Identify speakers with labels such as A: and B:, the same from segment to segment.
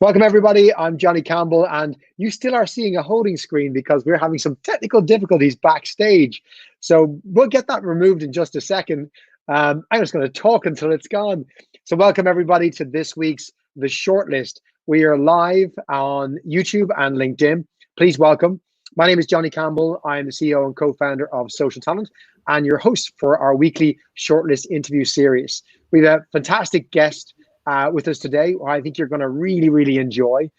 A: Welcome, everybody. I'm Johnny Campbell, and you still are seeing a holding screen because we're having some technical difficulties backstage. So we'll get that removed in just a second. I'm just going to talk until it's gone. So welcome, everybody, to this week's The Shortlist. We are live on YouTube and LinkedIn. Please welcome. My name is Johnny Campbell. I'm the CEO and co-founder of SocialTalent and your host for our weekly Shortlist interview series. We have a fantastic guest with us today, who I think you're going to really enjoy.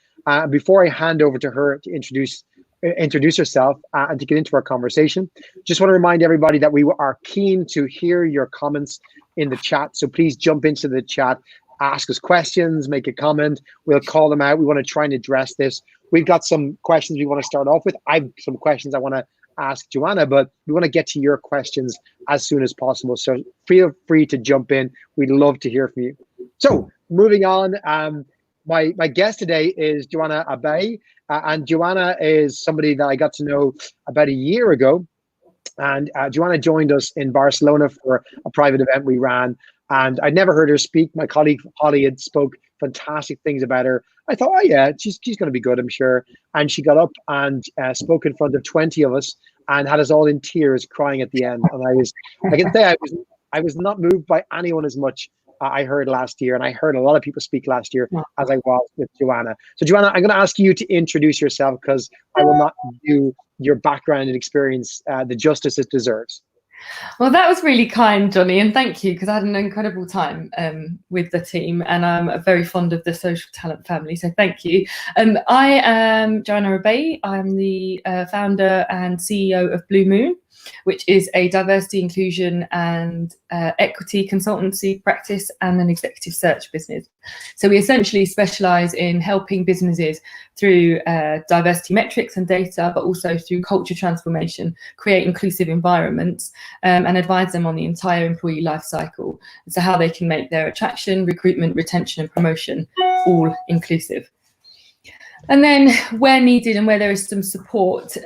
A: Before I hand over to her to introduce herself and to get into our conversation, just want to remind everybody that we are keen to hear your comments in the chat. So please jump into the chat, ask us questions, make a comment. We'll call them out. We want to try and address this. We've got some questions we want to start off with. I've some questions I want to ask Joanna, but we want to get to your questions as soon as possible. So feel free to jump in. We'd love to hear from you. So moving on, my guest today is Joanna Abeyie, and Joanna is somebody that I got to know about a year ago. And Joanna joined us in Barcelona for a private event we ran, and I'd never heard her speak. My colleague Holly had spoke fantastic things about her. I thought, oh yeah, she's going to be good, I'm sure. And she got up and spoke in front of 20 of us and had us all in tears, crying at the end. And I can say I was not moved by anyone as much I heard last year, and I heard a lot of people speak last year as I was with Joanna. So Joanna, I'm going to ask you to introduce yourself because I will not do your background and experience the justice it deserves.
B: Well, that was really kind, Johnny, and thank you, because I had an incredible time with the team, and I'm very fond of the SocialTalent family, so thank you. I am Joanna Abeyie. I'm the founder and CEO of Blue Moon, which is a diversity, inclusion and equity consultancy practice and an executive search business. So we essentially specialise in helping businesses through diversity metrics and data, but also through culture transformation, create inclusive environments and advise them on the entire employee life cycle. So how they can make their attraction, recruitment, retention and promotion all inclusive. And then where needed and where there is some support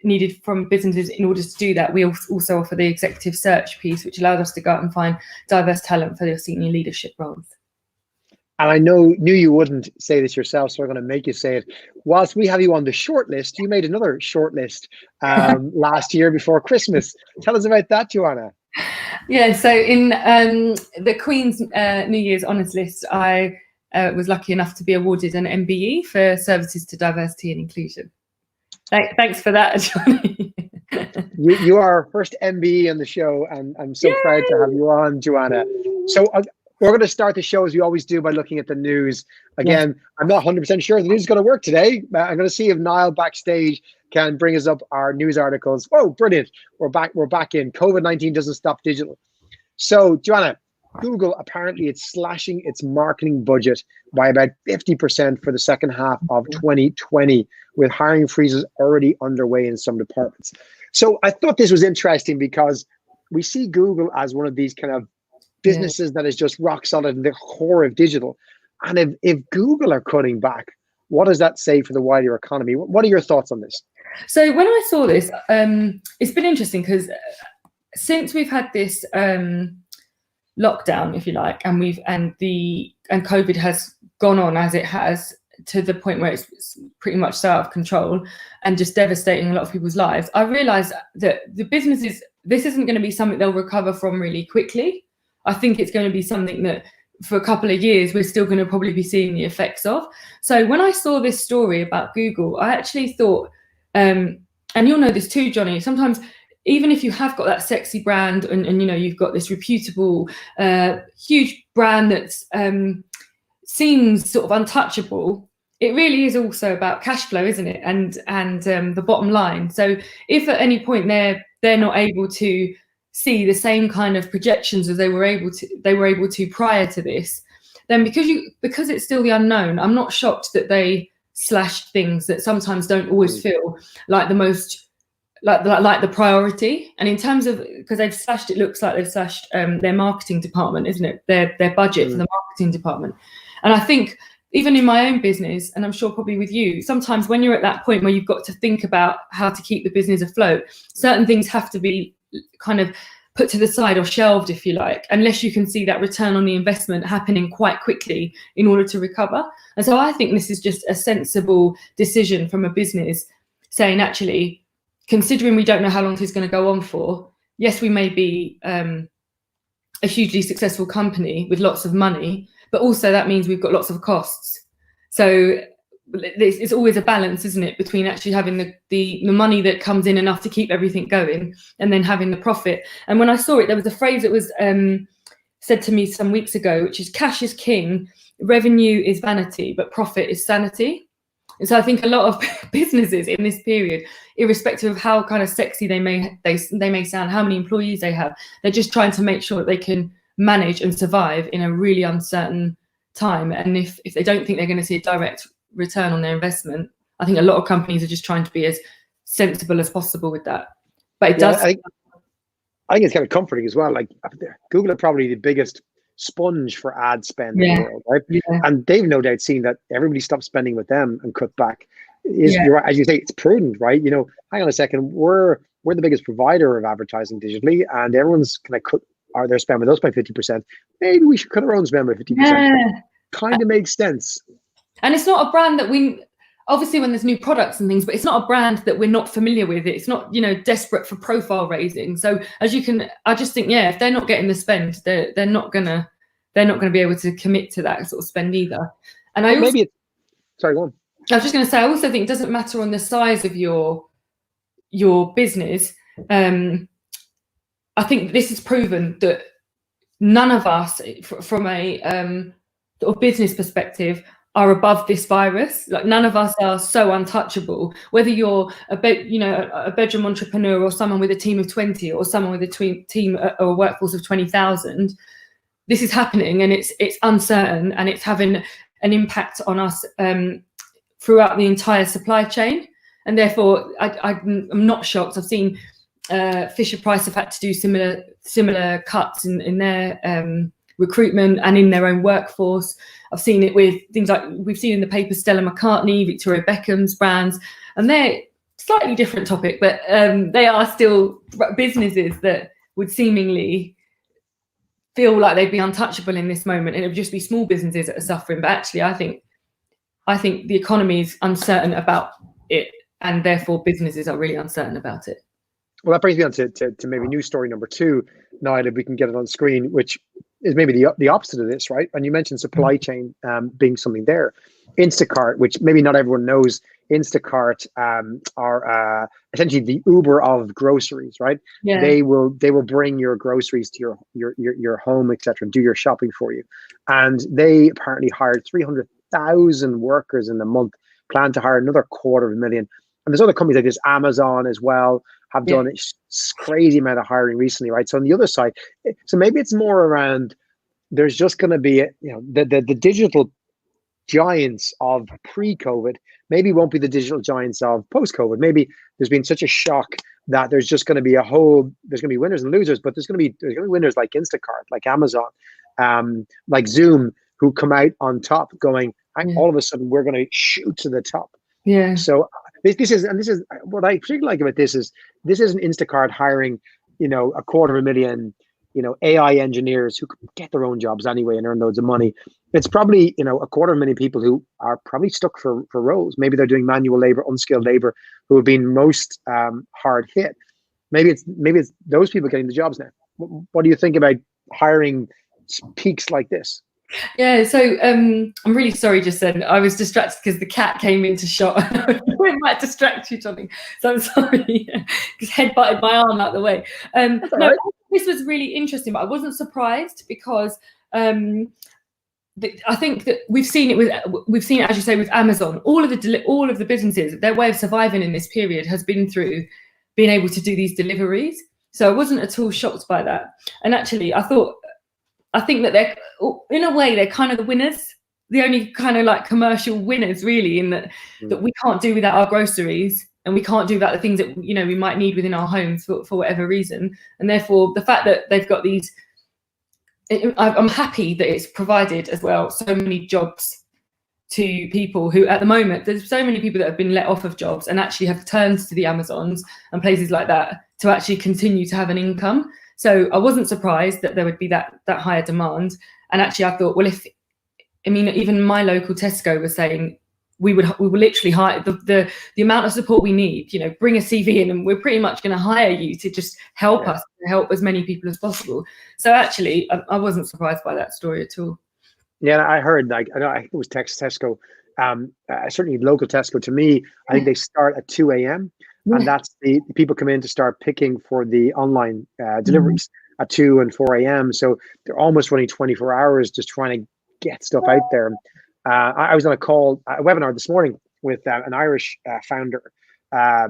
B: needed from businesses in order to do that, we also offer the executive search piece, which allowed us to go out and find diverse talent for their senior leadership roles.
A: And I knew you wouldn't say this yourself, so I'm going to make you say it. Whilst we have you on the shortlist, you made another shortlist last year before Christmas. Tell us about that, Joanna.
B: Yeah, so in the Queen's New Year's Honours List, I was lucky enough to be awarded an MBE for services to diversity and inclusion. Thanks for that, Johnny.
A: You are our first MBE on the show, and I'm so proud to have you on, Joanna. So we're going to start the show as we always do by looking at the news. Again, I'm not 100% sure the news is going to work today. I'm going to see if Niall backstage can bring us up our news articles. Oh, brilliant. We're back in. COVID-19 doesn't stop digital. So, Joanna, Google apparently it's slashing its marketing budget by about 50% for the second half of 2020, with hiring freezes already underway in some departments. So I thought this was interesting because we see Google as one of these kind of businesses that is just rock solid in the core of digital. And if Google are cutting back, what does that say for the wider economy? What are your thoughts on this?
B: So when I saw this, it's been interesting because since we've had this lockdown, if you like, and COVID has gone on as it has, to the point where it's pretty much so out of control and just devastating a lot of people's lives, I realized that the businesses, this isn't going to be something they'll recover from really quickly. I think it's going to be something that for a couple of years we're still going to probably be seeing the effects of. So when I saw this story about Google, I actually thought, and you'll know this too, Johnny, sometimes even if you have got that sexy brand and you know you've got this reputable huge brand that's seems sort of untouchable, it really is also about cash flow, isn't it? And the bottom line. So if at any point they're not able to see the same kind of projections as they were able to prior to this, then because it's still the unknown, I'm not shocked that they slashed things that sometimes don't always feel like the most like the priority. And in terms of, because they've slashed, it looks like they've slashed their marketing department, isn't it? Their budget for the marketing department. And I think even in my own business, and I'm sure probably with you, sometimes when you're at that point where you've got to think about how to keep the business afloat, certain things have to be kind of put to the side or shelved, if you like, unless you can see that return on the investment happening quite quickly in order to recover. And so I think this is just a sensible decision from a business saying, actually, considering we don't know how long this is going to go on for, yes, we may be a hugely successful company with lots of money, but also that means we've got lots of costs. So it's always a balance, isn't it, between actually having the money that comes in enough to keep everything going and then having the profit. And when I saw it, there was a phrase that was said to me some weeks ago, which is cash is king, revenue is vanity, but profit is sanity. And so I think a lot of businesses in this period, irrespective of how kind of sexy they may sound, how many employees they have, they're just trying to make sure that they can manage and survive in a really uncertain time. And if they don't think they're going to see a direct return on their investment, I think a lot of companies are just trying to be as sensible as possible with that. But it does.
A: I think it's kind of comforting as well. Like Google are probably the biggest sponge for ad spend in the world, right? Yeah. And they've no doubt seen that everybody stopped spending with them and cut back. You're right, as you say, it's prudent, right? You know, hang on a second, we're the biggest provider of advertising digitally, and everyone's kind of cut their spend with us by 50%. Maybe we should cut our own spend by 50%. Yeah. Kind of makes sense.
B: And it's not a brand that we, obviously when there's new products and things, but it's not a brand that we're not familiar with. It's not, you know, desperate for profile raising. So as you can, I just think, if they're not getting the spend, they're not gonna be able to commit to that sort of spend either. And
A: sorry, go on.
B: I was just going to say, I also think it doesn't matter on the size of your business. I think this has proven that none of us, from a sort of business perspective, are above this virus. Like none of us are so untouchable. Whether you're a bedroom entrepreneur or someone with a team of 20 or someone with a team or a workforce of 20,000, this is happening and it's uncertain and it's having an impact on us throughout the entire supply chain. And therefore, I'm not shocked. I've seen Fisher Price have had to do similar cuts in their recruitment and in their own workforce. I've seen it with things like we've seen in the paper Stella McCartney, Victoria Beckham's brands, and they're slightly different topic, but they are still businesses that would seemingly feel like they'd be untouchable in this moment, and it would just be small businesses that are suffering. But actually, I think the economy is uncertain about it, and therefore businesses are really uncertain about it.
A: Well, that brings me on to maybe news story number 2, Niall, if we can get it on screen, which is maybe the opposite of this, right? And you mentioned supply chain being something there. Instacart, which maybe not everyone knows, Instacart are essentially the Uber of groceries, right? Yeah. They will bring your groceries to your home, etc., and do your shopping for you. And they apparently hired 300,000 workers in the month, plan to hire another 250,000. And there's other companies like this, Amazon as well, have done a crazy amount of hiring recently, right? So on the other side, so maybe it's more around, there's just going to be, the digital giants of pre-COVID maybe won't be the digital giants of post-COVID. Maybe there's been such a shock that there's just going to be there's going to be winners and losers, but there's going to be winners like Instacart, like Amazon, like Zoom, who come out on top going, all of a sudden we're going to shoot to the top.
B: Yeah.
A: So this is what I particularly like about this isn't Instacart hiring, 250,000, AI engineers who could get their own jobs anyway and earn loads of money. It's probably, 250,000 people who are probably stuck for roles. Maybe they're doing manual labor, unskilled labor, who have been most hard hit. Maybe it's those people getting the jobs now. What do you think about hiring peaks like this?
B: Yeah, so I'm really sorry just then. I was distracted because the cat came into shot. It might distract you, Johnny. So I'm sorry. Because head butted my arm out the way. Right. This was really interesting, but I wasn't surprised because I think that we've seen it, as you say, with Amazon. All of the businesses, their way of surviving in this period has been through being able to do these deliveries. So I wasn't at all shocked by that. And actually, I think that they're, in a way, they're kind of the winners, the only kind of like commercial winners, really, in that we can't do without our groceries and we can't do without the things that, we might need within our homes for whatever reason. And therefore, the fact that they've got these, I'm happy that it's provided as well so many jobs to people who, at the moment, there's so many people that have been let off of jobs and actually have turned to the Amazons and places like that to actually continue to have an income. So I wasn't surprised that there would be that higher demand. And actually I thought, well, even my local Tesco was saying we will literally hire the amount of support we need, bring a CV in and we're pretty much going to hire you to just help us, to help as many people as possible. So actually I wasn't surprised by that story at all.
A: Yeah, I heard, I know it was Tesco, certainly local Tesco. To me, I think they start at 2 a.m. and that's the people come in to start picking for the online deliveries at 2 and 4 a.m. So they're almost running 24 hours just trying to get stuff out there. I was on a webinar this morning with an Irish founder, a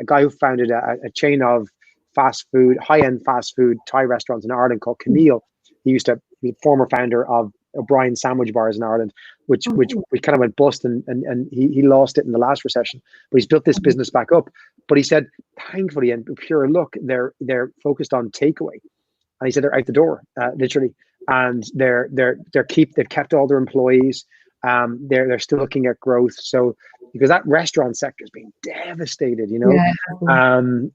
A: guy who founded a chain of high-end fast food Thai restaurants in Ireland called Camille. He was a former founder of O'Brien's sandwich bars in Ireland, which kind of went bust, and he lost it in the last recession. But he's built this business back up. But he said, thankfully, and pure luck, they're focused on takeaway. And he said they're out the door, literally, and they've kept all their employees. They're still looking at growth. So because that restaurant sector is being devastated, and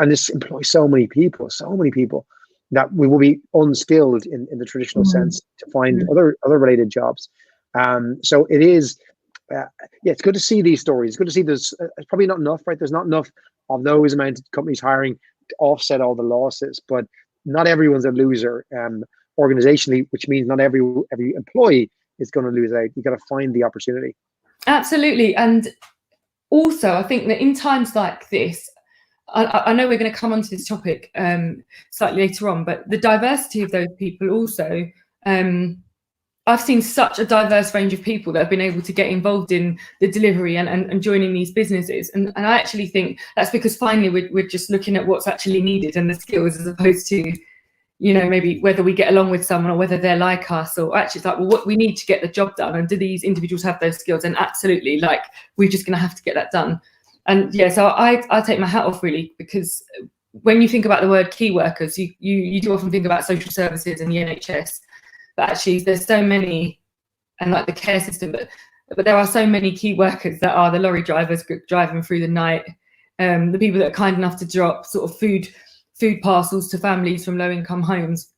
A: this employs so many people that we will be unskilled in the traditional sense to find other related jobs. So it is, it's good to see these stories. It's good to see there's probably not enough, right? There's not enough of those amount of companies hiring to offset all the losses, but not everyone's a loser organizationally, which means not every employee is going to lose out. You've got to find the opportunity. Absolutely.
B: And also, I think that in times like this, I know we're going to come onto this topic slightly later on, but the diversity of those people also, I've seen such a diverse range of people that have been able to get involved in the delivery and joining these businesses. And I actually think that's because finally we're just looking at what's actually needed and the skills, as opposed to, maybe whether we get along with someone or whether they're like us, or actually it's like, well, what we need to get the job done. And do these individuals have those skills? And absolutely, we're just going to have to get that done. And so I take my hat off, really, because when you think about the word key workers, you do often think about social services and the NHS, but actually there's so many, and the care system, but there are so many key workers that are the lorry drivers driving through the night, the people that are kind enough to drop sort of food parcels to families from low income homes.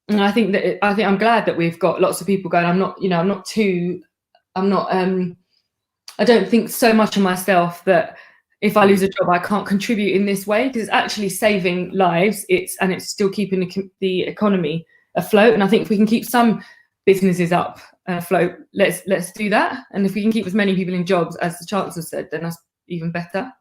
B: And I think I'm glad that we've got lots of people going. I don't think so much of myself that if I lose a job, I can't contribute in this way, because it's actually saving lives. It's still keeping the economy afloat. And I think if we can keep some businesses up and afloat, let's do that. And if we can keep as many people in jobs as the Chancellor said, then that's even better.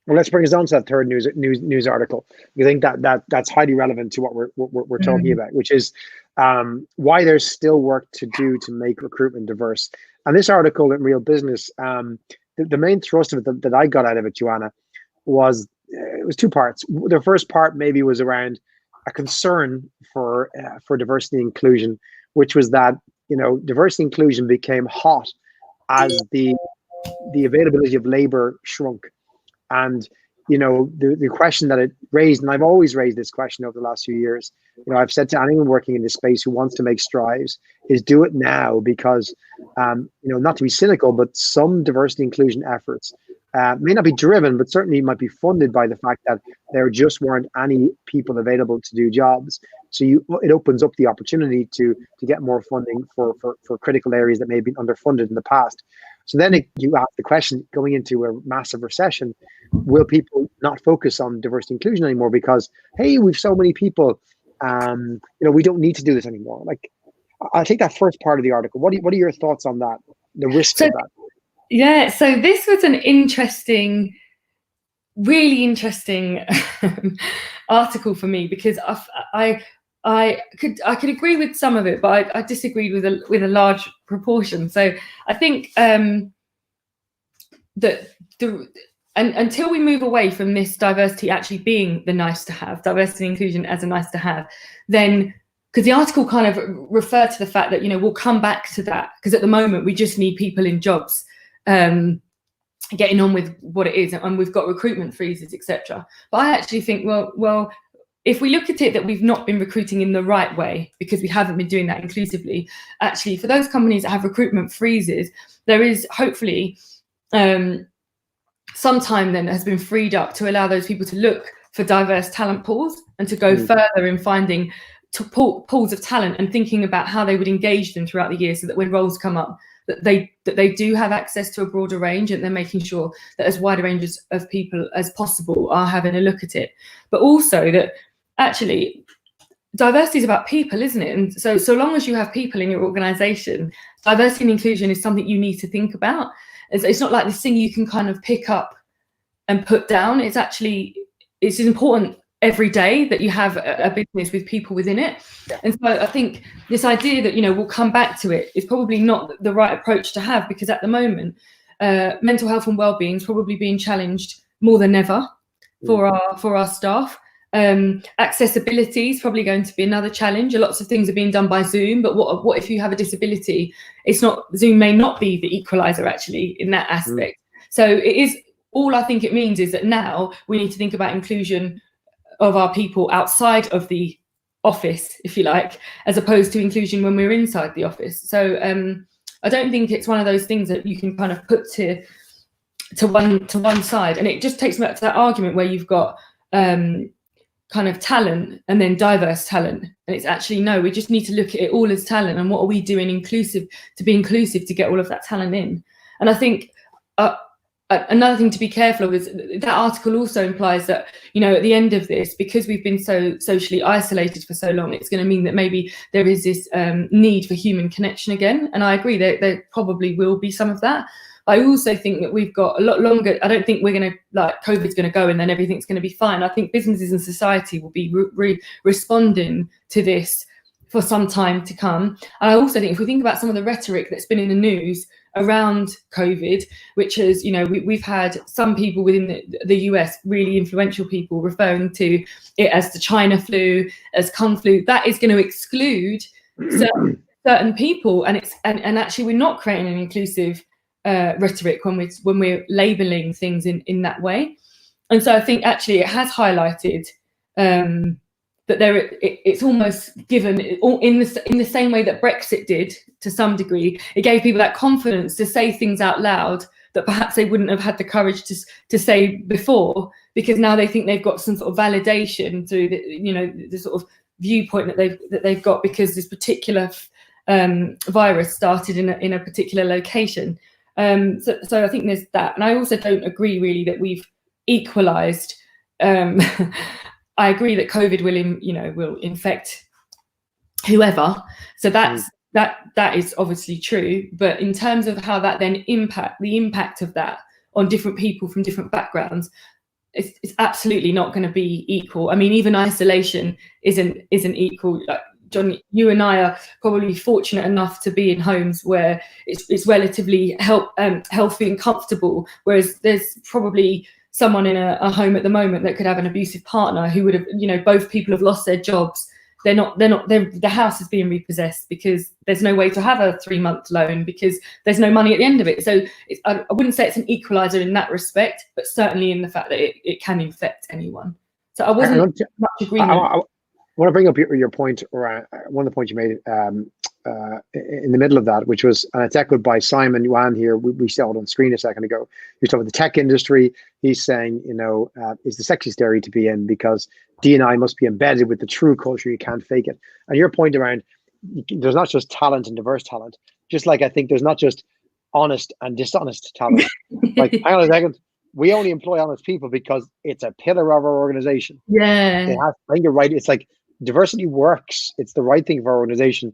A: Well, let's bring us on to that third news article. I think that's highly relevant to what we're talking about, which is why there's still work to do to make recruitment diverse. And this article in Real Business, the main thrust of it that I got out of it, Joanna, was two parts. The first part maybe was around a concern for diversity and inclusion, which was that diversity and inclusion became hot as the availability of labor shrunk. And the question that it raised, and I've always raised this question over the last few years, I've said to anyone working in this space who wants to make strides, is do it now, because not to be cynical, but some diversity inclusion efforts may not be driven, but certainly might be funded by the fact that there just weren't any people available to do jobs. So it opens up the opportunity to get more funding for critical areas that may have been underfunded in the past. So then you ask the question, going into a massive recession, will people not focus on diversity inclusion anymore because, hey, we've so many people, we don't need to do this anymore? I think that first part of the article, what are your thoughts on that, the risks of that?
B: Yeah, so this was an really interesting article for me, because I could agree with some of it, but I disagreed with a large proportion. So I think that until we move away from this diversity actually being the nice to have, diversity and inclusion as a nice to have, then, because the article kind of referred to the fact that we'll come back to that, because at the moment we just need people in jobs, getting on with what it is, and we've got recruitment freezes, etc. But I actually think, well, if we look at it that we've not been recruiting in the right way because we haven't been doing that inclusively, actually for those companies that have recruitment freezes, there is hopefully some time then has been freed up to allow those people to look for diverse talent pools and to go further in finding pools of talent and thinking about how they would engage them throughout the year, so that when roles come up, that they do have access to a broader range, and they're making sure that as wide a range of people as possible are having a look at it. But also that actually diversity is about people, isn't it? And so long as you have people in your organization, diversity and inclusion is something you need to think about. It's not like this thing you can kind of pick up and put down. It's important every day that you have a business with people within it. And so I think this idea that, we'll come back to it is probably not the right approach to have, because at the moment, mental health and wellbeing is probably being challenged more than ever for our staff. Accessibility is probably going to be another challenge. Lots of things are being done by Zoom, but what if you have a disability? Zoom may not be the equalizer actually in that aspect. So it is, all I think it means is that now we need to think about inclusion of our people outside of the office, if you like, as opposed to inclusion when we're inside the office. So I don't think it's one of those things that you can kind of put to one side. And it just takes me back to that argument where you've got kind of talent and then diverse talent. And it's actually, no, we just need to look at it all as talent, and what are we doing to be inclusive to get all of that talent in. And I think another thing to be careful of is that article also implies that, at the end of this, because we've been so socially isolated for so long, it's going to mean that maybe there is this need for human connection again. And I agree that there probably will be some of that. I also think that we've got a lot longer. I don't think we're going to, COVID's going to go and then everything's going to be fine. I think businesses and society will be responding to this for some time to come. And I also think if we think about some of the rhetoric that's been in the news around COVID, which is, we've had some people within the US, really influential people, referring to it as the China flu, as Kung flu, that is going to exclude certain people. And actually we're not creating an inclusive rhetoric when we're labeling things in that way. And so I think actually it has highlighted that it's almost given in the same way that Brexit did to some degree. It gave people that confidence to say things out loud that perhaps they wouldn't have had the courage to say before, because now they think they've got some sort of validation through the sort of viewpoint that they've got, because this particular virus started in a particular location. So I think there's that. And I also don't agree really that we've equalized. I agree that COVID will infect whoever. So that is obviously true. But in terms of how that then the impact of that on different people from different backgrounds, it's absolutely not going to be equal. I mean, even isolation isn't equal. Like, John, you and I are probably fortunate enough to be in homes where it's relatively healthy and comfortable, whereas there's probably someone in a home at the moment that could have an abusive partner who would have, both people have lost their jobs. The house is being repossessed because there's no way to have a 3-month loan because there's no money at the end of it. So I wouldn't say it's an equalizer in that respect, but certainly in the fact that it can infect anyone. So I wasn't much agreement.
A: I want to bring up your point around one of the points you made in the middle of that, which was, and it's echoed by Simon Yuan here. We saw it on screen a second ago. He's talking about the tech industry. He's saying, is the sexiest area to be in because D&I must be embedded with the true culture. You can't fake it. And your point around, there's not just talent and diverse talent. Just like I think there's not just honest and dishonest talent. Like, hang on a second. We only employ honest people because it's a pillar of our organization.
B: Yeah.
A: I think you're right. It's like diversity works. It's the right thing for our organization.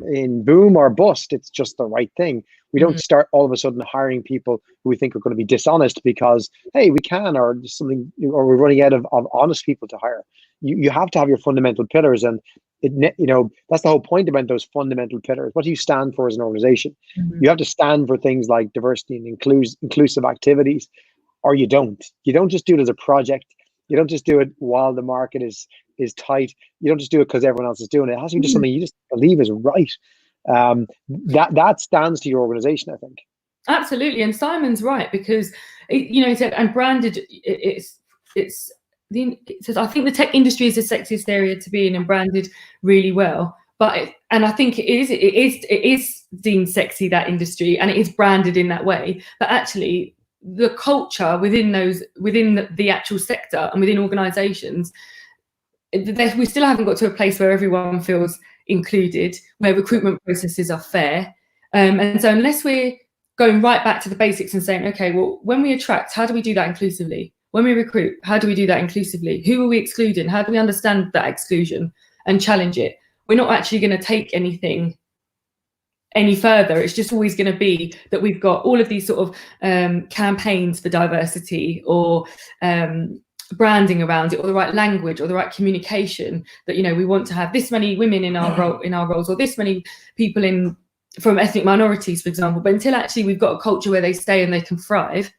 A: In boom or bust, it's just the right thing. We don't start all of a sudden hiring people who we think are going to be dishonest because, hey, we can, or something, or we're running out of honest people to hire. You have to have your fundamental pillars, and that's the whole point about those fundamental pillars. What do you stand for as an organization? Mm-hmm. You have to stand for things like diversity and inclusive activities, or you don't. You don't just do it as a project. You don't just do it while the market is tight. You don't just do it because everyone else is doing it. It has to be just something you just believe is right. That stands to your organization, I think.
B: Absolutely, and Simon's right, because he said, and branded. It says, I think the tech industry is the sexiest area to be in, and branded really well. And I think it is deemed sexy, that industry, and it is branded in that way. But actually, the culture within the actual sector and within organizations, we still haven't got to a place where everyone feels included, where recruitment processes are fair. And so unless we're going right back to the basics and saying, okay, well, when we attract, how do we do that inclusively? When we recruit, how do we do that inclusively? Who are we excluding? How do we understand that exclusion and challenge it? We're not actually going to take anything any further. It's just always going to be that we've got all of these sort of campaigns for diversity, or branding around it, or the right language, or the right communication, that, you know, we want to have this many women in our roles, or this many people from ethnic minorities, for example. But until actually we've got a culture where they stay and they can thrive,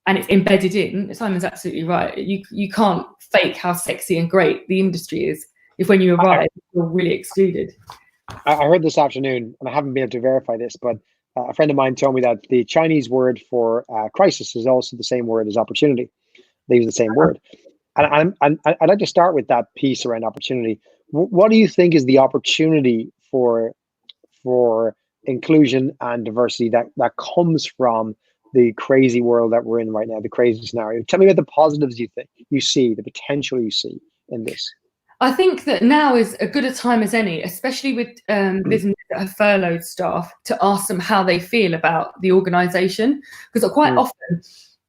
B: and it's embedded in, Simon's absolutely right. You can't fake how sexy and great the industry is if when you arrive you're really excluded.
A: I heard this afternoon, and I haven't been able to verify this, but a friend of mine told me that the Chinese word for crisis is also the same word as opportunity. They use the same word. And I'd like to start with that piece around opportunity. What do you think is the opportunity for inclusion and diversity that comes from the crazy world that we're in right now, the crazy scenario? Tell me about the positives you see, the potential you see in this.
B: I think that now is as good a time as any, especially with businesses that have furloughed staff, to ask them how they feel about the organisation, because quite often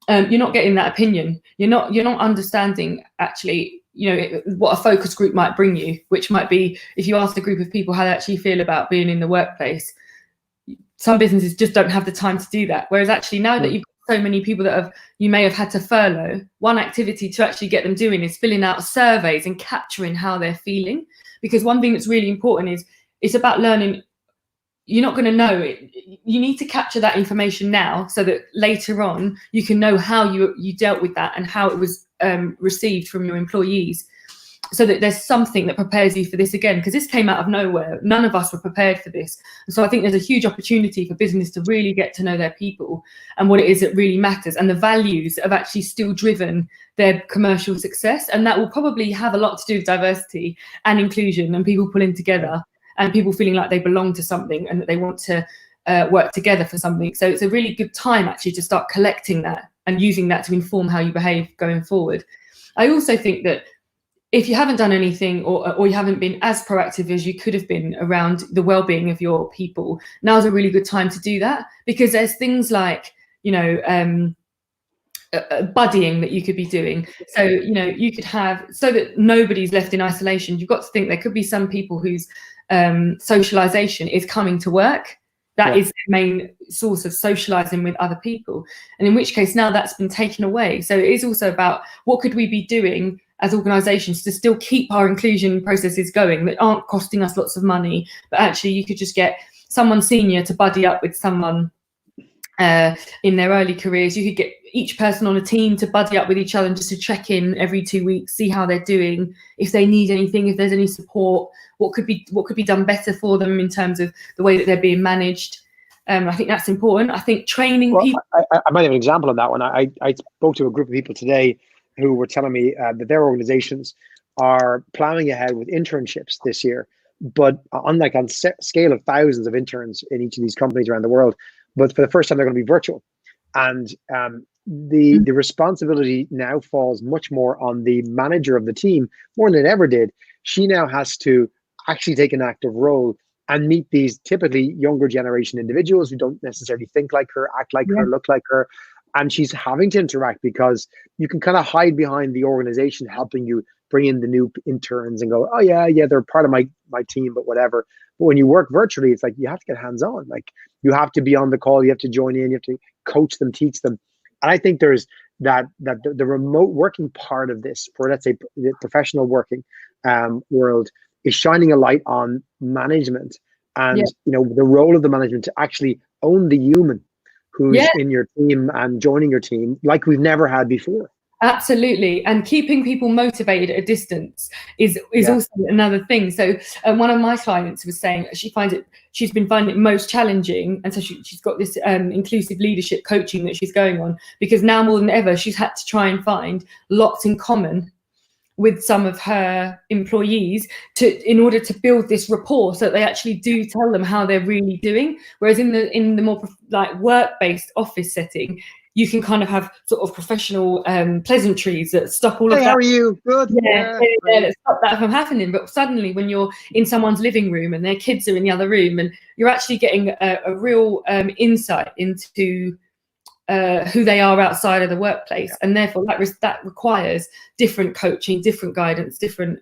B: you're not getting that opinion. You're not understanding actually, you know, what a focus group might bring you, which might be, if you ask a group of people how they actually feel about being in the workplace, some businesses just don't have the time to do that. Whereas actually now that you've got so many people that you may have had to furlough, one activity to actually get them doing is filling out surveys and capturing how they're feeling. Because one thing that's really important is it's about learning. You're not going to know it. You need to capture that information now, so that later on you can know how you dealt with that and how it was received from your employees, so that there's something that prepares you for this again, because this came out of nowhere. None of us were prepared for this. And so I think there's a huge opportunity for business to really get to know their people and what it is that really matters, and the values that have actually still driven their commercial success. And that will probably have a lot to do with diversity and inclusion, and people pulling together, and people feeling like they belong to something and that they want to work together for something. So it's a really good time actually to start collecting that and using that to inform how you behave going forward. I also think that if you haven't done anything, or you haven't been as proactive as you could have been around the well-being of your people, now's a really good time to do that, because there's things like, you know, buddying that you could be doing. So, you know, you could have, so that nobody's left in isolation, you've got to think there could be some people whose socialization is coming to work. That is the main source of socializing with other people. And in which case now that's been taken away. So it is also about what could we be doing as organizations to still keep our inclusion processes going that aren't costing us lots of money, but actually you could just get someone senior to buddy up with someone in their early careers. You could get each person on a team to buddy up with each other and just to check in every 2 weeks, see how they're doing, if they need anything, if there's any support, what could be done better for them in terms of the way that they're being managed. I think that's important. I think training people.
A: I might have an example on that one. I spoke to a group of people today who were telling me that their organizations are plowing ahead with internships this year, but on scale of thousands of interns in each of these companies around the world. But for the first time, they're going to be virtual. And the responsibility now falls much more on the manager of the team, more than it ever did. She now has to actually take an active role and meet these typically younger generation individuals who don't necessarily think like her, act like her, look like her. And she's having to interact, because you can kind of hide behind the organization helping you bring in the new interns and go, oh yeah, they're part of my team, but whatever. But when you work virtually, it's like you have to get hands-on. Like, you have to be on the call, you have to join in, you have to coach them, teach them. And I think there's that the remote working part of this, for let's say the professional working world, is shining a light on management and you know, the role of the management to actually own the human who's in your team and joining your team like we've never had before.
B: Absolutely. And keeping people motivated at a distance is also another thing. So one of my clients was saying she's been finding it most challenging. And so she's got this inclusive leadership coaching that she's going on, because now more than ever, she's had to try and find lots in common with some of her employees in order to build this rapport, so that they actually do tell them how they're really doing. Whereas in the more like work-based office setting, you can kind of have sort of professional pleasantries that stop all of that.
A: How are you? Good.
B: Yeah, that stop that from happening. But suddenly, when you're in someone's living room and their kids are in the other room, and you're actually getting a real insight into who they are outside of the workplace, and therefore that requires different coaching, different guidance, different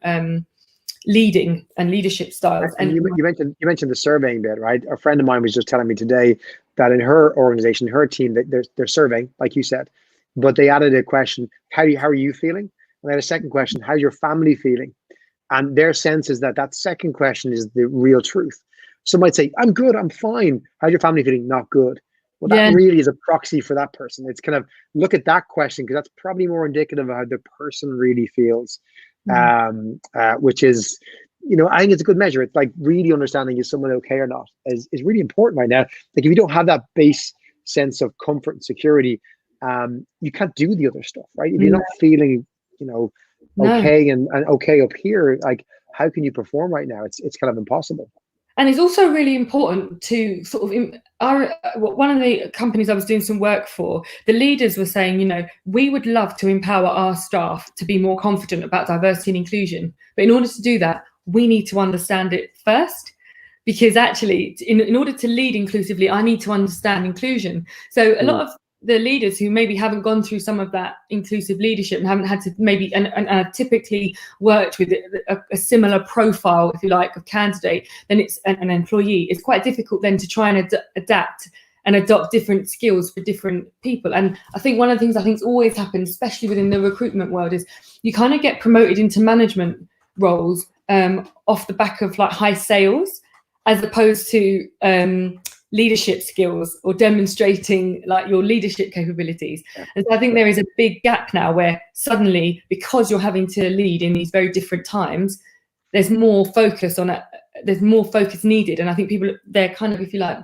B: leading and leadership styles.
A: And you mentioned the surveying bit, right? A friend of mine was just telling me today that in her organization, her team, that they're surveying, like you said, but they added a question: how are you feeling? And they had a second question: how's your family feeling? And their sense is that second question is the real truth. Some might say, I'm good, I'm fine. How's your family feeling? Not good. Well, that really is a proxy for that person. It's kind of look at that question, because that's probably more indicative of how the person really feels, which is, I think it's a good measure. It's like really understanding, is someone okay or not, is really important right now. Like if you don't have that base sense of comfort and security, you can't do the other stuff, right? If you're not feeling, okay and okay up here, like how can you perform right now? It's kind of impossible.
B: And it's also really important to sort of, one of the companies I was doing some work for, the leaders were saying, we would love to empower our staff to be more confident about diversity and inclusion. But in order to do that, we need to understand it first. Because actually, in order to lead inclusively, I need to understand inclusion. So a lot of the leaders who maybe haven't gone through some of that inclusive leadership and haven't had to maybe and typically worked with a similar profile, if you like, of candidate, then it's an employee. It's quite difficult then to try and adapt and adopt different skills for different people. And I think one of the things I think's always happened, especially within the recruitment world, is you kind of get promoted into management roles off the back of like high sales, as opposed to leadership skills or demonstrating like your leadership capabilities. And so I think there is a big gap now where suddenly, because you're having to lead in these very different times, there's more focus on it. There's more focus needed. And I think people, they're kind of, if you like,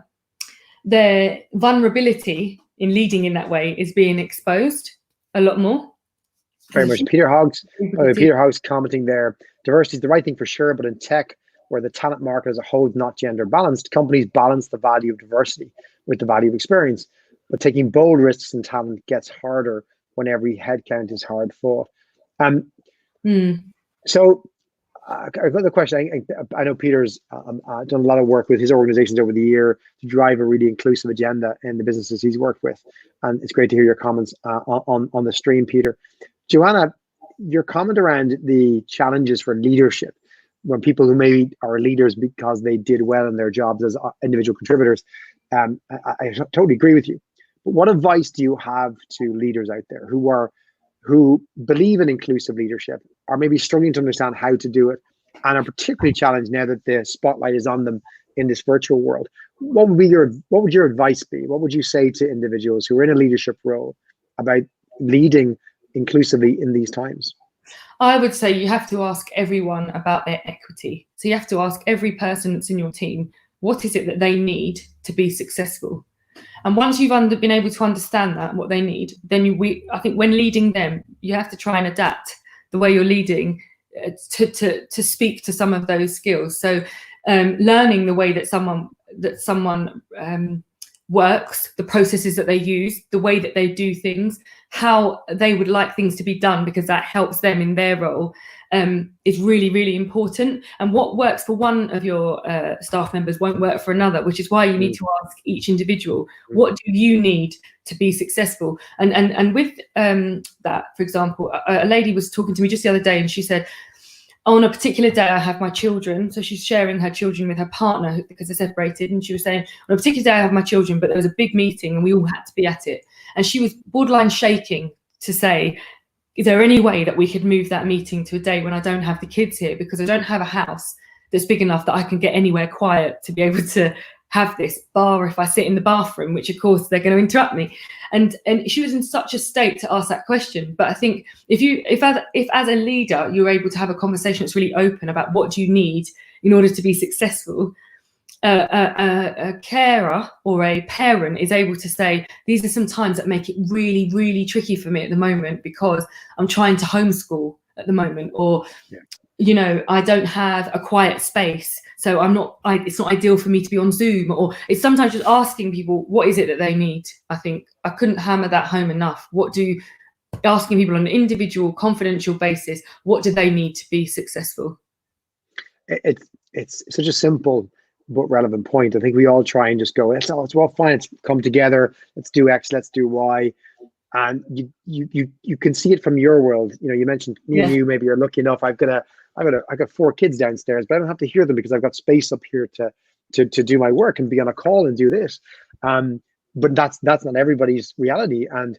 B: their vulnerability in leading in that way is being exposed a lot more.
A: Very much. Peter Hoggs commenting there, diversity is the right thing for sure, but in tech, where the talent market as a whole is not gender balanced, companies balance the value of diversity with the value of experience. But taking bold risks in talent gets harder when every headcount is hard fought. So I've got the question. I know Peter's done a lot of work with his organizations over the year to drive a really inclusive agenda in the businesses he's worked with. And it's great to hear your comments on the stream, Peter. Joanna, your comment around the challenges for leadership, when people who maybe are leaders because they did well in their jobs as individual contributors, I totally agree with you. But what advice do you have to leaders out there who believe in inclusive leadership, are maybe struggling to understand how to do it, and are particularly challenged now that the spotlight is on them in this virtual world? What would your advice be? What would you say to individuals who are in a leadership role about leading inclusively in these times?
B: I would say you have to ask everyone about their equity. So you have to ask every person that's in your team, what is it that they need to be successful? And once you've been able to understand that, what they need, then I think when leading them, you have to try and adapt the way you're leading to speak to some of those skills. So learning the way that someone works, the processes that they use, the way that they do things, how they would like things to be done, because that helps them in their role, is really, really important. And what works for one of your staff members won't work for another, which is why you need to ask each individual, what do you need to be successful? And with that, for example, a lady was talking to me just the other day, and she said, on a particular day, I have my children. So she's sharing her children with her partner because they're separated. And she was saying, on a particular day, I have my children, but there was a big meeting and we all had to be at it. And she was borderline shaking to say, is there any way that we could move that meeting to a day when I don't have the kids here? Because I don't have a house that's big enough that I can get anywhere quiet to be able to have this, bar if I sit in the bathroom, which of course they're going to interrupt me. And she was in such a state to ask that question. But I think if as a leader you're able to have a conversation that's really open about what do you need in order to be successful, a carer or a parent is able to say, these are some times that make it really, really tricky for me at the moment because I'm trying to homeschool at the moment, or I don't have a quiet space so it's not ideal for me to be on Zoom. Or it's sometimes just asking people, what is it that they need? I think I couldn't hammer that home enough. Asking people on an individual, confidential basis, what do they need to be successful?
A: It's such a simple but relevant point. I think we all try and just go, it's well fine, let's come together, let's do X, let's do Y. And you can see it from your world. You mentioned me and you, maybe you're lucky enough. I got 4 kids downstairs, but I don't have to hear them because I've got space up here to do my work and be on a call and do this. But that's not everybody's reality. And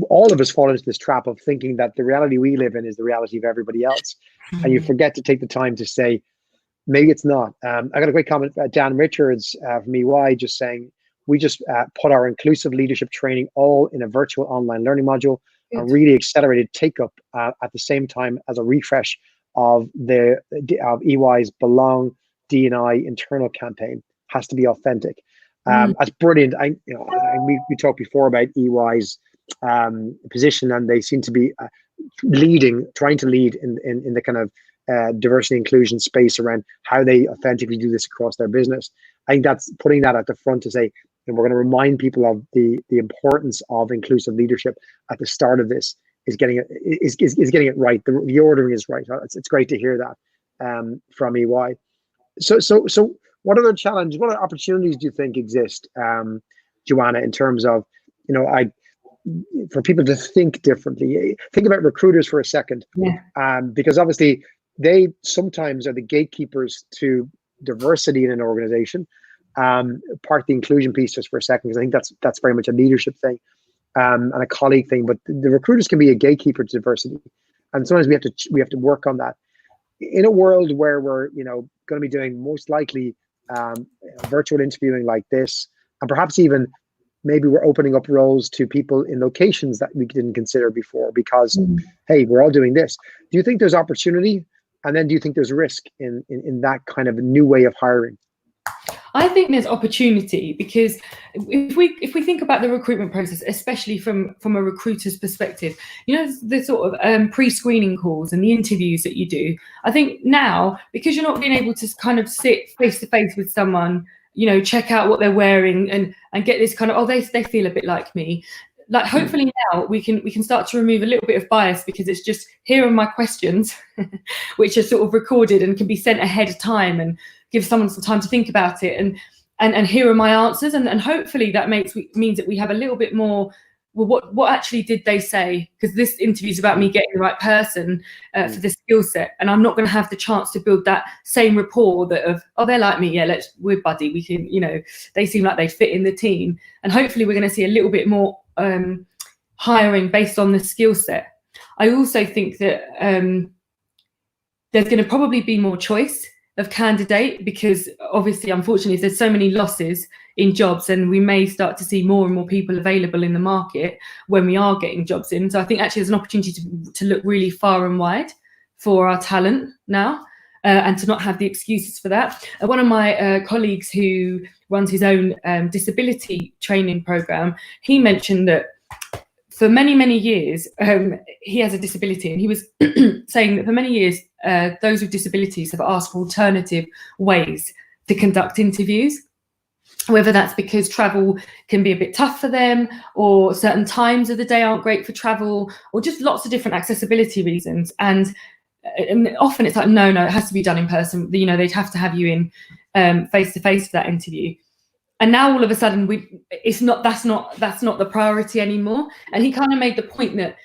A: all of us fall into this trap of thinking that the reality we live in is the reality of everybody else. And you forget to take the time to say, maybe it's not. I got a great comment, Dan Richards from EY, just saying, we just put our inclusive leadership training all in a virtual online learning module, and really accelerated take up at the same time as a refresh of EY's Belong D&I internal campaign. Has to be authentic. That's brilliant. We talked before about EY's position, and they seem to be trying to lead in the kind of diversity inclusion space around how they authentically do this across their business. I think that's putting that at the front to say, and we're going to remind people of the importance of inclusive leadership at the start of this, is getting it right. The ordering is right. It's great to hear that from EY. So what other challenges, what other opportunities do you think exist, Joanna, in terms of, for people to think differently? Think about recruiters for a second, because obviously they sometimes are the gatekeepers to diversity in an organization. Part of the inclusion piece just for a second, because I think that's very much a leadership thing and a colleague thing. But the recruiters can be a gatekeeper to diversity, and sometimes we have to work on that. In a world where we're going to be doing most likely virtual interviewing like this, and perhaps even maybe we're opening up roles to people in locations that we didn't consider before because hey, we're all doing this. Do you think there's opportunity? And then do you think there's risk in that kind of new way of hiring?
B: I think there's opportunity, because if we think about the recruitment process, especially from a recruiter's perspective, the sort of pre-screening calls and the interviews that you do, I think now, because you're not being able to kind of sit face to face with someone, check out what they're wearing and get this kind of, they feel a bit like me. Like, hopefully now we can start to remove a little bit of bias, because it's just, here are my questions, which are sort of recorded and can be sent ahead of time and give someone some time to think about it. And here are my answers. And hopefully that means that we have a little bit more, well, what actually did they say? Because this interview is about me getting the right person for the skill set. And I'm not going to have the chance to build that same rapport they're like me. Yeah, we're buddy. We can, they seem like they fit in the team. And hopefully we're going to see a little bit more hiring based on the skill set. I also think that there's going to probably be more choice of candidate, because obviously, unfortunately, there's so many losses in jobs, and we may start to see more and more people available in the market when we are getting jobs in. So I think actually there's an opportunity to look really far and wide for our talent now, and to not have the excuses for that. One of my colleagues who runs his own disability training program, he mentioned that for many, many years, he has a disability, and he was saying that for many years, those with disabilities have asked for alternative ways to conduct interviews, whether that's because travel can be a bit tough for them, or certain times of the day aren't great for travel, or just lots of different accessibility reasons. And often it's like, no, it has to be done in person. They'd have to have you in face to face for that interview. And now all of a sudden that's not the priority anymore. And he kind of made the point that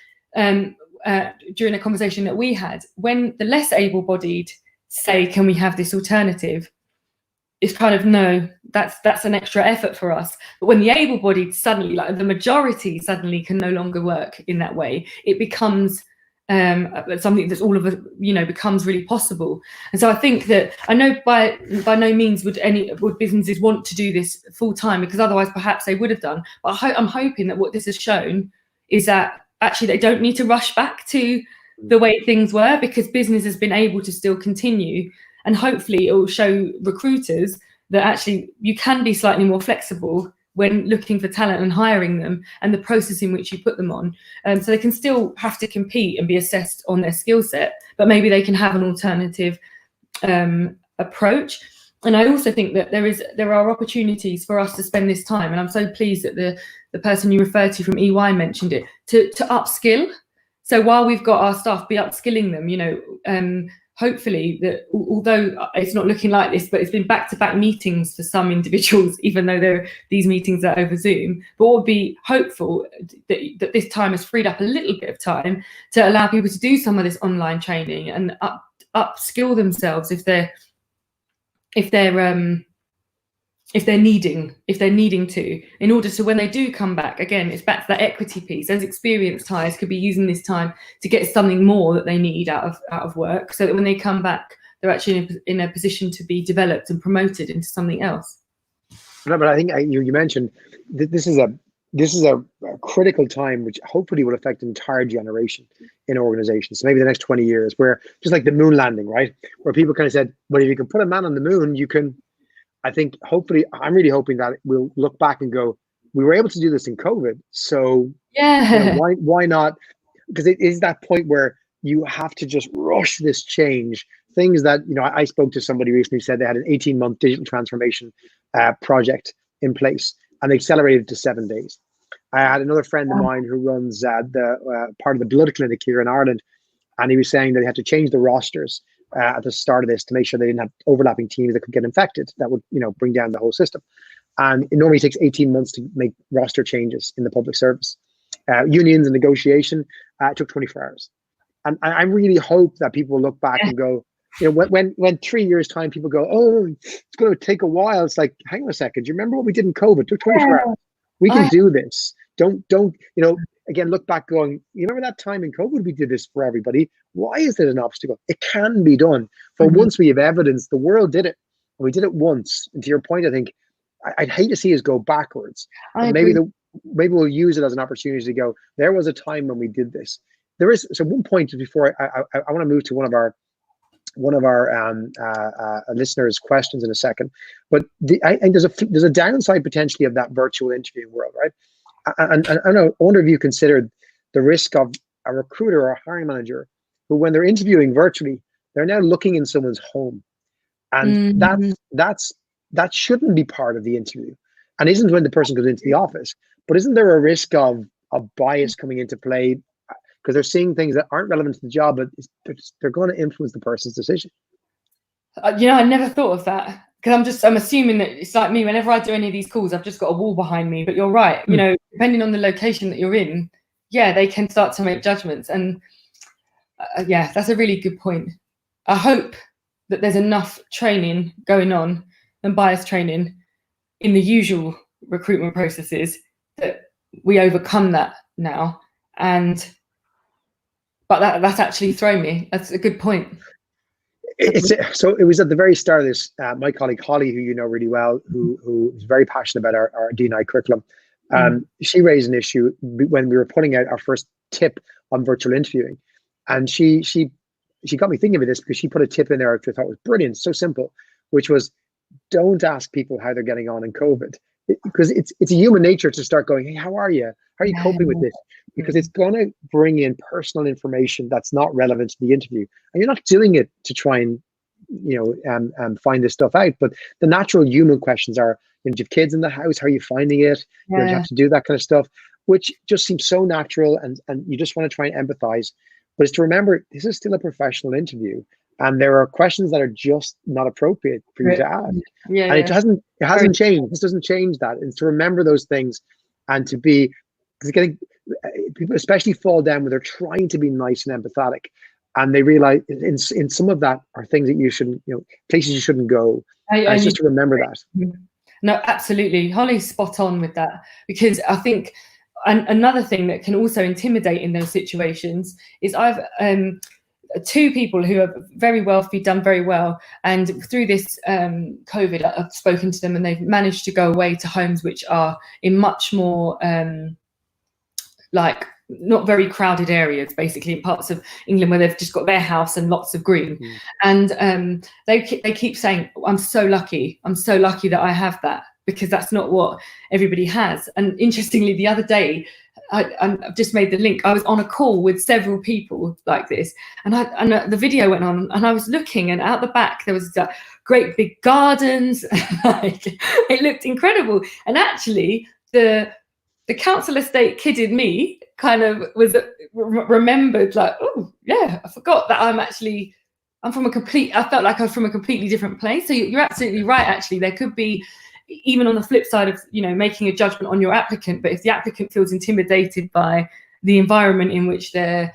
B: during a conversation that we had, when the less able-bodied say, can we have this alternative, it's kind of, no, that's an extra effort for us. But when the able-bodied suddenly, like the majority suddenly, can no longer work in that way, it becomes something that's all of it, becomes really possible. And so I think that, I know by no means would businesses want to do this full time, because otherwise perhaps they would have done. But I'm hoping that what this has shown is that actually they don't need to rush back to the way things were, because business has been able to still continue. And hopefully it will show recruiters that actually you can be slightly more flexible when looking for talent and hiring them, and the process in which you put them on. So they can still have to compete and be assessed on their skill set, but maybe they can have an alternative approach. And I also think that there are opportunities for us to spend this time, and I'm so pleased that the person you referred to from EY mentioned it, to upskill. So while we've got our staff, be upskilling them, hopefully that, although it's not looking like this, but it's been back-to-back meetings for some individuals, even though these meetings are over Zoom. But we'll be hopeful that this time has freed up a little bit of time to allow people to do some of this online training and upskill themselves if they're needing to, in order to, when they do come back, again, it's back to that equity piece. Those experienced hires could be using this time to get something more that they need out of work, so that when they come back, they're actually in a position to be developed and promoted into something else.
A: No, but I think you mentioned this is a critical time, which hopefully will affect an entire generation in organizations. So maybe the next 20 years, where just like the moon landing, right? Where people kind of said, well, if you can put a man on the moon, you can. I think hopefully, I'm really hoping that we'll look back and go, we were able to do this in COVID. So
B: yeah,
A: why not? Because it is that point where you have to just rush this change. Things that, I spoke to somebody recently who said they had an 18-month digital transformation project in place, and they accelerated it to 7 days. I had another friend of mine who runs the part of the blood clinic here in Ireland, and he was saying that they had to change the rosters at the start of this to make sure they didn't have overlapping teams that could get infected. That would, bring down the whole system. And it normally takes 18 months to make roster changes in the public service. Unions and negotiation took 24 hours. And I really hope that people will look back and go, when 3 years time people go, oh, it's going to take a while. It's like, hang on a second. Do you remember what we did in COVID? It took 24 hours. We can do this. Don't, again, look back going, you remember that time in COVID, we did this for everybody. Why is it an obstacle? It can be done. But once we have evidence, the world did it. And we did it once. And to your point, I think I'd hate to see us go backwards. Maybe we'll use it as an opportunity to go, there was a time when we did this. There is, so one point before I want to move to one of our listeners' questions in a second, but I think there's a downside potentially of that virtual interviewing world, right? And I wonder if you considered the risk of a recruiter or a hiring manager who, when they're interviewing virtually, they're now looking in someone's home, and that shouldn't be part of the interview, and isn't when the person goes into the office. But isn't there a risk of bias coming into play because they're seeing things that aren't relevant to the job, but they're going to influence the person's decision?
B: I never thought of that, because I'm assuming that it's like me. Whenever I do any of these calls, I've just got a wall behind me. But you're right. Depending on the location that you're in, they can start to make judgments. And that's a really good point. I hope that there's enough training going on and bias training in the usual recruitment processes that we overcome that now. But that's actually thrown me. That's a good point.
A: So it was at the very start of this, my colleague Holly, who you know really well, who is very passionate about our D&I curriculum. She raised an issue when we were putting out our first tip on virtual interviewing. And she got me thinking of this, because she put a tip in there which I thought was brilliant, so simple, which was, don't ask people how they're getting on in COVID. Because it's a human nature to start going, hey, how are you? How are you coping with this? Because it's going to bring in personal information that's not relevant to the interview. And you're not doing it to try and, find this stuff out. But the natural human questions are, do you have kids in the house? How are you finding it? You have to do that kind of stuff, which just seems so natural. And you just want to try and empathize. But it's to remember, this is still a professional interview. And there are questions that are just not appropriate for you to ask. And it hasn't changed. This doesn't change that. It's to remember those things, and to be, because people especially fall down when they're trying to be nice and empathetic, and they realize in some of that are things that you shouldn't, places you shouldn't go. It's just to remember that.
B: No, absolutely. Holly's spot on with that, because I think another thing that can also intimidate in those situations is I've two people who are very wealthy, done very well, and through this COVID, I've spoken to them, and they've managed to go away to homes which are in much more not very crowded areas, basically in parts of England where they've just got their house and lots of green. And they keep saying, I'm so lucky that I have that, because that's not what everybody has. And interestingly, the other day, I've just made the link. I was on a call with several people like this, and the video went on, and I was looking, and out the back there was great big gardens. Like, it looked incredible. And actually, the council estate kid in me kind of was remembered, like, oh yeah, I forgot that I felt like I was from a completely different place. So you're absolutely right. Actually, there could be, even on the flip side of, making a judgment on your applicant, but if the applicant feels intimidated by the environment in which their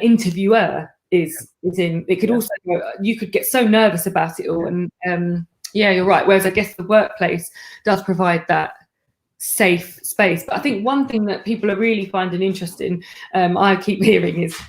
B: interviewer is in, it could also, you could get so nervous about it all. And yeah, you're right. Whereas I guess the workplace does provide that safe space. But I think one thing that people are really finding interesting, I keep hearing, is,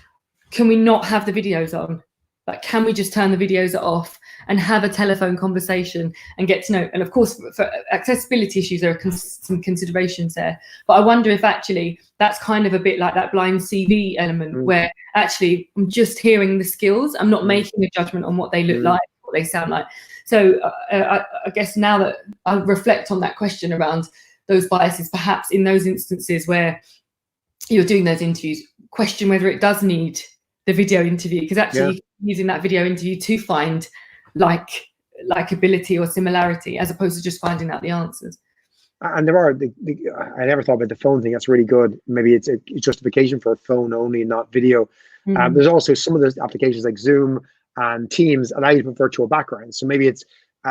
B: can we not have the videos on? Like, can we just turn the videos off and have a telephone conversation and get to know? And of course, for accessibility issues, there are some considerations there. But I wonder if actually that's kind of a bit like that blind CV element, where actually I'm just hearing the skills. I'm not making a judgment on what they look like, what they sound like. So I guess now that I reflect on that question around those biases, perhaps in those instances where you're doing those interviews, question whether it does need the video interview, because actually using that video interview to find likability or similarity, as opposed to just finding out the answers.
A: And there are, I never thought about the phone thing. That's really good. Maybe it's a justification for a phone only, not video. There's also some of those applications like Zoom and Teams allow you to put virtual backgrounds. So maybe it's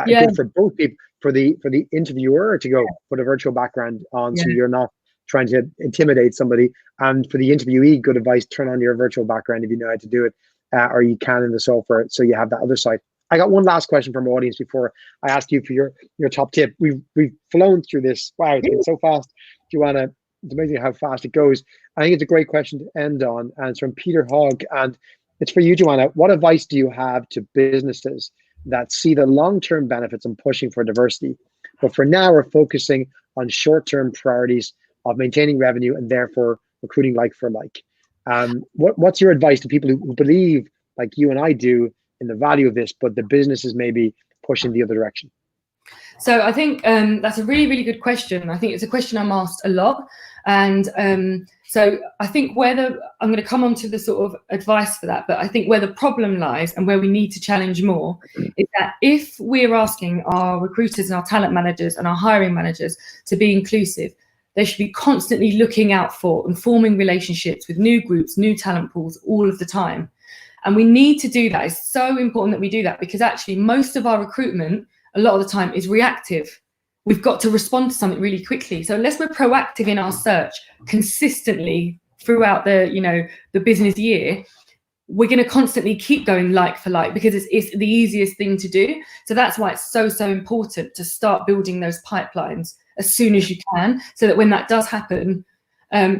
A: good for both people, for the interviewer to go put a virtual background on, so you're not trying to intimidate somebody, and for the interviewee, good advice: turn on your virtual background if you know how to do it, or you can in the software, so you have that other side. I got one last question from our audience before I ask you for your top tip. We've flown through this. Wow, it's been so fast, Joanna. It's amazing how fast it goes. I think it's a great question to end on, and it's from Peter Hogg, and it's for you, Joanna. What advice do you have to businesses that see the long-term benefits in pushing for diversity, but for now are focusing on short-term priorities of maintaining revenue and therefore recruiting like for like? What's your advice to people who believe, like you and I do, in the value of this, but the business is maybe pushing the other direction?
B: So I think that's a really, really good question. I think it's a question I'm asked a lot. And so I think I'm going to come on to the sort of advice for that, but I think where the problem lies and where we need to challenge more is that if we're asking our recruiters and our talent managers and our hiring managers to be inclusive, they should be constantly looking out for and forming relationships with new groups, new talent pools all of the time. And we need to do that. It's so important that we do that, because actually most of our recruitment a lot of the time is reactive. We've got to respond to something really quickly. So unless we're proactive in our search consistently throughout the business year, we're going to constantly keep going like for like, because it's the easiest thing to do. So that's why it's so important to start building those pipelines as soon as you can, so that when that does happen,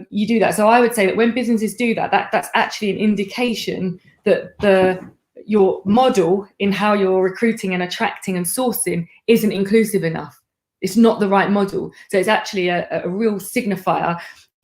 B: you do that. So I would say that when businesses do that, that's actually an indication that your model in how you're recruiting and attracting and sourcing isn't inclusive enough. It's not the right model. So it's actually a real signifier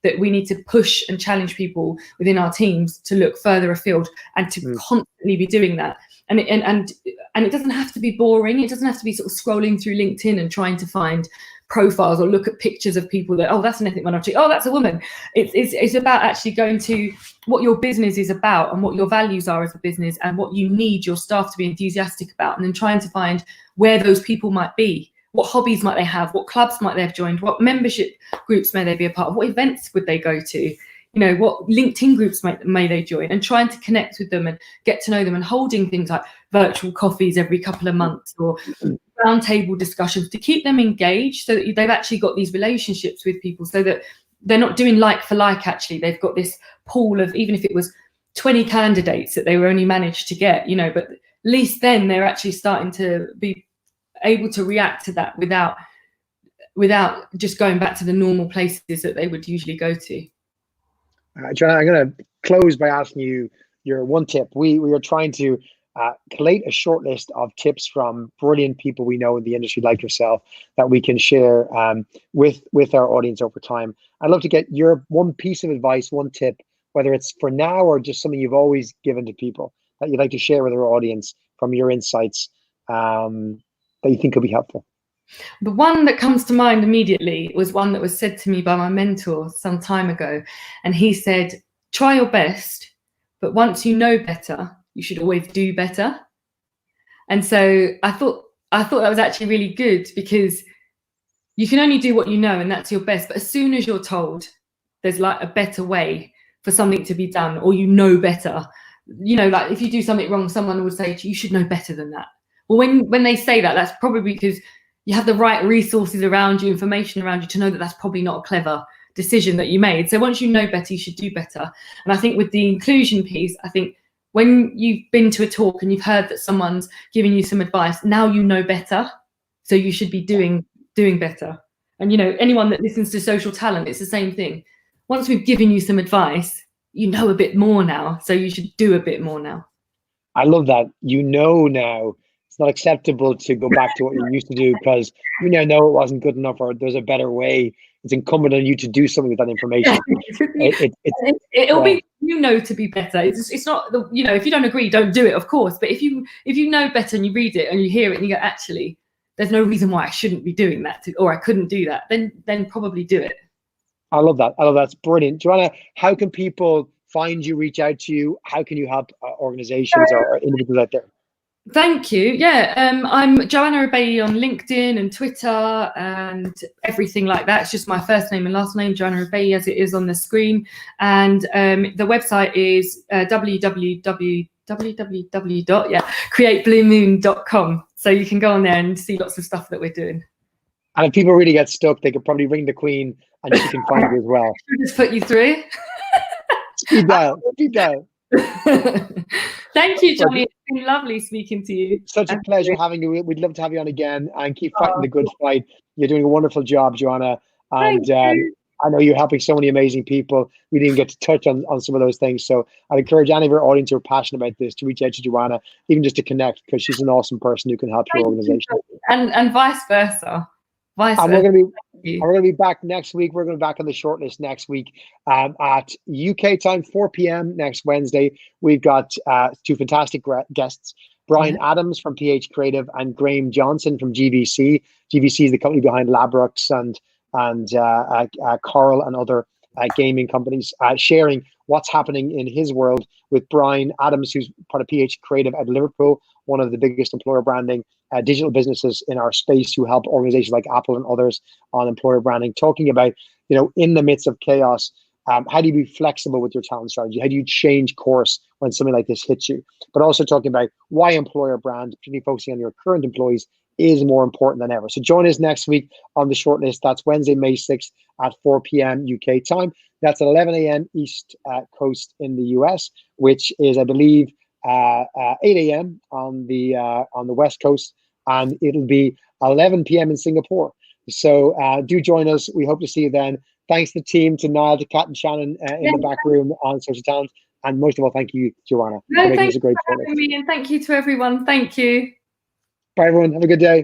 B: that we need to push and challenge people within our teams to look further afield and to constantly be doing that. And it doesn't have to be boring. It doesn't have to be sort of scrolling through LinkedIn and trying to find profiles or look at pictures of people that, oh, that's an ethnic minority, oh, that's a woman. It's about actually going to what your business is about and what your values are as a business and what you need your staff to be enthusiastic about, and then trying to find where those people might be. What hobbies might they have? What clubs might they have joined? What membership groups may they be a part of? What events would they go to? What LinkedIn groups may they join? And trying to connect with them and get to know them, and holding things like virtual coffees every couple of months or roundtable discussions to keep them engaged, so that they've actually got these relationships with people, so that they're not doing like for like. Actually, they've got this pool of, even if it was 20 candidates that they were only managed to get, but at least then they're actually starting to be able to react to that without just going back to the normal places that they would usually go to.
A: Joanna, I'm going to close by asking you your one tip. We are trying to collate a short list of tips from brilliant people we know in the industry, like yourself, that we can share with our audience over time. I'd love to get your one piece of advice, one tip, whether it's for now or just something you've always given to people that you'd like to share with our audience from your insights that you think could be helpful.
B: The one that comes to mind immediately was one that was said to me by my mentor some time ago. And he said, try your best, but once you know better, you should always do better. And so I thought I thought that was actually really good, because you can only do what you know, and that's your best. But as soon as you're told there's like a better way for something to be done, or you know better, you know, like if you do something wrong, someone would say to you, you should know better than that. Well, when they say that, that's probably because you have the right resources around you, information around you to know that that's probably not a clever decision that you made. So once you know better, you should do better. And I think with the inclusion piece, I think when you've been to a talk and you've heard that someone's giving you some advice, now you know better. So you should be doing better. And, you know, anyone that listens to Social Talent, it's the same thing. Once we've given you some advice, you know a bit more now. So you should do a bit more now.
A: I love that. You know now. It's not acceptable to go back to what you used to do because you now know it wasn't good enough or there's a better way. It's incumbent on you to do something with that information.
B: It'll be, you know, to be better. It's not, you know, if you don't agree, don't do it, of course. But if you know better and you read it and you hear it and you go, actually, there's no reason why I shouldn't be doing that, or I couldn't do that, then probably do it.
A: I love that. It's brilliant. Joanna, how can people find you, reach out to you? How can you help organizations or individuals out there?
B: Thank you. Yeah, I'm Joanna Abeyie on LinkedIn and Twitter and everything like that. It's just my first name and last name, Joanna Abeyie, as it is on the screen. And the website is www.createbluemoon.com. So you can go on there and see lots of stuff that we're doing.
A: And if people really get stuck, they could probably ring the Queen and she can find you as well.
B: Just put you through.
A: Speed dial.
B: Thank you, Johnny. It's been lovely speaking to you.
A: Such a pleasure having you. We'd love to have you on again and keep fighting the good fight. You're doing a wonderful job, Joanna. And I know you're helping so many amazing people. We didn't get to touch on some of those things. So I'd encourage any of our audience who are passionate about this to reach out to Joanna, even just to connect, because she's an awesome person who can help your organization.
B: And vice versa.
A: And we're going to be back next week. We're going to be back on the shortlist next week at UK time, 4 p.m. next Wednesday. We've got two fantastic guests, Brian Adams from PH Creative and Graham Johnson from GVC. GVC is the company behind Labrux and Coral and other gaming companies, sharing what's happening in his world with Brian Adams, who's part of PH Creative at Liverpool, one of the biggest employer branding digital businesses in our space, who help organizations like Apple and others on employer branding, talking about, you know, in the midst of chaos, how do you be flexible with your talent strategy? How do you change course when something like this hits you? But also talking about why employer brand, particularly focusing on your current employees, is more important than ever. So join us next week on the shortlist. That's Wednesday, May 6th at 4 p.m. UK time. That's at 11 a.m. East Coast in the US, which is, I believe, 8 a.m. on the West Coast, and it'll be 11 p.m. in Singapore. So do join us. We hope to see you then. Thanks to the team, to Niall, to Kat and Shannon in the back room on Social Talent. And most of all, thank you, Joanna, for making this a great shortlist.
B: And thank you to everyone. Thank you.
A: Bye, everyone. Have a good day.